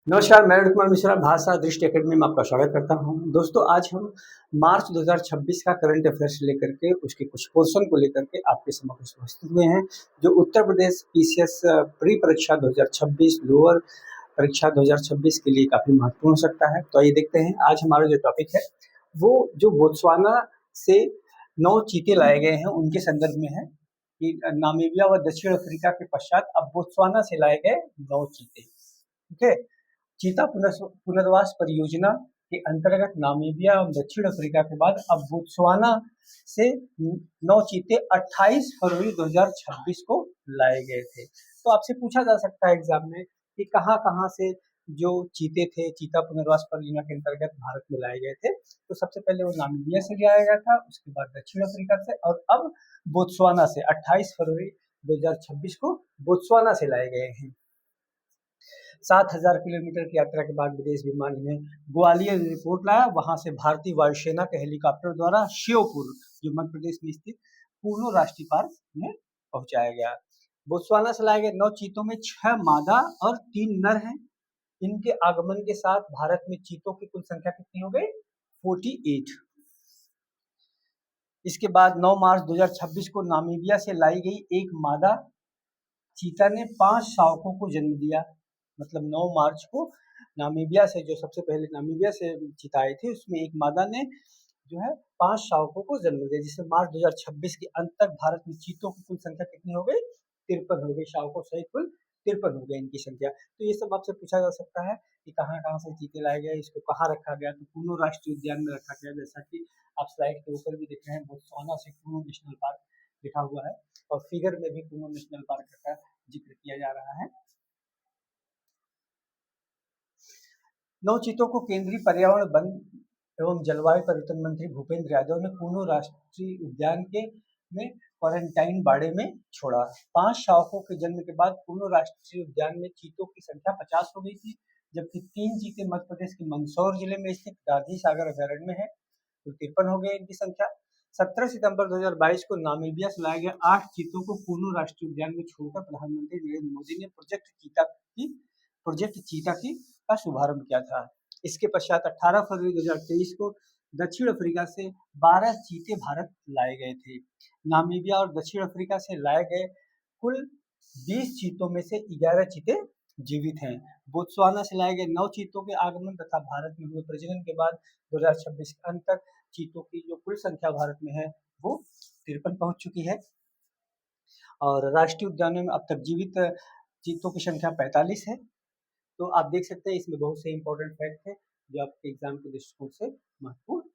नमस्कार, मैं कुमार मिश्रा भाषा दृष्टि अकेडमी में आपका स्वागत करता हूं। दोस्तों, आज हम मार्च 2026 का करंट अफेयर्स लेकर के उसके कुछ पोर्शन को लेकर के आपके समक्ष उपस्थित हुए हैं, जो उत्तर प्रदेश पीसीएस प्री परीक्षा 2026 लोअर परीक्षा 2026 के लिए काफ़ी महत्वपूर्ण हो सकता है। तो आइए देखते हैं, आज हमारा जो टॉपिक है, वो जो बोत्सवाना से 9 चीते लाए गए हैं, उनके संदर्भ में है कि नामीबिया व दक्षिण अफ्रीका के पश्चात अब बोत्सवाना से लाए गए 9 चीते। ठीक है? चीता पुनर्वास परियोजना के अंतर्गत नामीबिया और दक्षिण अफ्रीका के बाद अब बोत्सवाना से 9 चीते 28 फरवरी 2026 को लाए गए थे। तो आपसे पूछा जा सकता है एग्जाम में कि कहाँ कहाँ से जो चीते थे चीता पुनर्वास परियोजना के अंतर्गत भारत में लाए गए थे। तो सबसे पहले वो नामीबिया से लाया गया था, उसके बाद दक्षिण अफ्रीका से, और अब बोत्सवाना से 28 फरवरी 2026 को बोत्सवाना से लाए गए हैं। 7,000 किलोमीटर की यात्रा के बाद विदेश विमान इन्हें ग्वालियर एयरपोर्ट लाया। वहां से भारतीय वायुसेना के हेलीकॉप्टर द्वारा श्योपुर, जो मध्य प्रदेश में स्थित पूर्णो राष्ट्रीय पार्क में पहुंचाया गया। बोत्सवाना से लाए गए 9 चीतों में 6 मादा और 3 नर हैं। इनके आगमन के साथ भारत में चीतों की कुल संख्या कितनी हो गई? 48। इसके बाद 9 मार्च 2026 को नामीबिया से लाई गई एक मादा चीता ने 5 शावकों को जन्म दिया। मतलब 9 मार्च को नामीबिया से, जो सबसे पहले नामीबिया से चीता आई थी, उसमें एक मादा ने जो है 5 शावकों को जन्म दिया, जिससे मार्च 2026 के अंत तक भारत में चीतों की कुल संख्या कितनी हो गई? 53 हो गई। शावकों सहित कुल 53 हो गई इनकी संख्या। तो ये सब आपसे पूछा जा सकता है कि कहाँ कहाँ से चीते लाए गए, इसको कहाँ रखा गया। तो कुनो राष्ट्रीय उद्यान में रखा गया, जैसा कि आप स्लाइड के ऊपर भी देख रहे हैं, बोत्सवाना से कुनो नेशनल पार्क लिखा हुआ है, और फिगर में भी कुनो नेशनल पार्क का जिक्र किया जा रहा है। 9 चीतों को केंद्रीय पर्यावरण, वन एवं जलवायु परिवर्तन मंत्री भूपेंद्र यादव ने कुनो राष्ट्रीय उद्यान के में क्वारंटाइन बाड़े में छोड़ा। 5 शावकों के जन्म के बाद कुनो राष्ट्रीय उद्यान में चीतों की संख्या 50 हो गई थी, जबकि 3 चीते मध्य प्रदेश के मंदसौर जिले में स्थित गांधी सागर अभयारण्य में है। तो 53 हो गए इनकी संख्या। 17 सितंबर 2022 को नामीबिया से लाए गए 8 चीतों को कुनो राष्ट्रीय उद्यान में छोड़कर प्रधानमंत्री नरेंद्र मोदी ने प्रोजेक्ट चीता की का शुभारंभ किया था। इसके पश्चात 18 फरवरी 2023 को दक्षिण अफ्रीका से 12 चीते भारत लाए गए थे। नामीबिया और दक्षिण अफ्रीका से लाए गए कुल 20 चीतों में से 11 चीते जीवित हैं। बोत्सवाना से लाए गए 9 चीतों के आगमन तथा भारत में हुए प्रजनन के बाद 2026 के अंत तक चीतों की जो कुल संख्या भारत में है वो 53 पहुंच चुकी है। और राष्ट्रीय उद्यानों में अब तक जीवित चीतों की संख्या 45 है। तो आप देख सकते हैं इसमें बहुत से इंपॉर्टेंट फैक्ट है जो आपके एग्जाम के दृष्टिकोण से महत्वपूर्ण